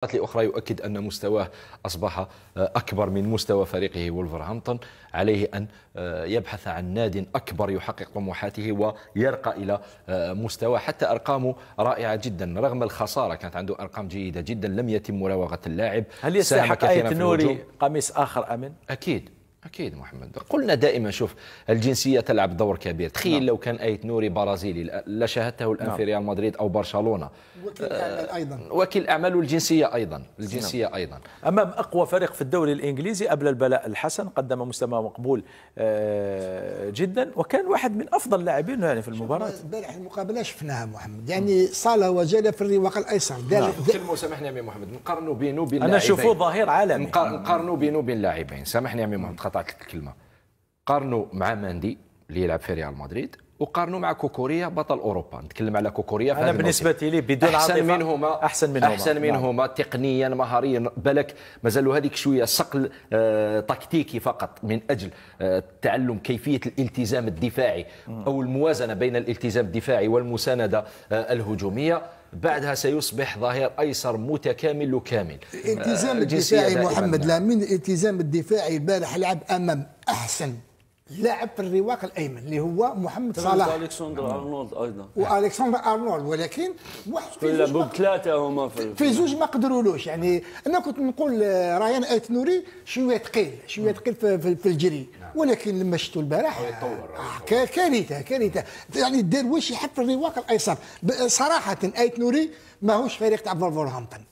الأخرى يؤكد أن مستواه أصبح أكبر من مستوى فريقه وولفرهامبتون. عليه أن يبحث عن ناد أكبر يحقق طموحاته ويرقى إلى مستوى. حتى أرقامه رائعة جدا رغم الخسارة، كانت عنده أرقام جيدة جدا، لم يتم مراوغة اللاعب. هل يستحق آية نوري قميص آخر أمن؟ أكيد محمد، قلنا دائما شوف الجنسية تلعب دور كبير. تخيل لو كان آية نوري برازيلي لشاهدته الآن في ريال مدريد أو برشلونة. وكيل أعمال والجنسية أيضا أمام أقوى فريق في الدوري الإنجليزي أبلى البلاء الحسن، قدم مستوى مقبول جدا، وكان واحد من أفضل لاعبين يعني في المباراة. البارح المقابلة شفناها محمد، يعني صالح وجال في الرواق الأيسر. كلمة سامحني يا محمد، نقارنوا بينه وبين أنا أشوفه ظهير عالمي. نقارنوا بينه وبين لاعبين، سامحني يا محمد قطعت لك الكلمة. قارنوا مع ماندي اللي يلعب في ريال مدريد، وقارنوا مع كوكوريا بطل اوروبا. نتكلم على كوكوريا، انا بالنسبه لي بدون عاطفه احسن منهما تقنيا مهاريا، بالك مازالوا هذيك شويه صقل تكتيكي فقط من اجل تعلم كيفيه الالتزام الدفاعي او الموازنه بين الالتزام الدفاعي والمسانده الهجوميه. بعدها سيصبح ظهير ايسر متكامل وكامل. الالتزام الدفاعي محمد، لا من الالتزام الدفاعي البارح لعب امام احسن لاعب في الرواق الايمن اللي هو محمد صلاح والكسندر ارنولد ايضا والكسندر ارنولد، ولكن لعبوا بثلاثه هما في زوج ما قدرولوش. يعني انا كنت نقول رايان آيت نوري شويه ثقيل في الجري، ولكن لما شفتوا البارح كارثه يعني دار واش يحب في الرواق الايسر. صراحه آيت نوري ماهوش فريق تاع وولفرهامبتون.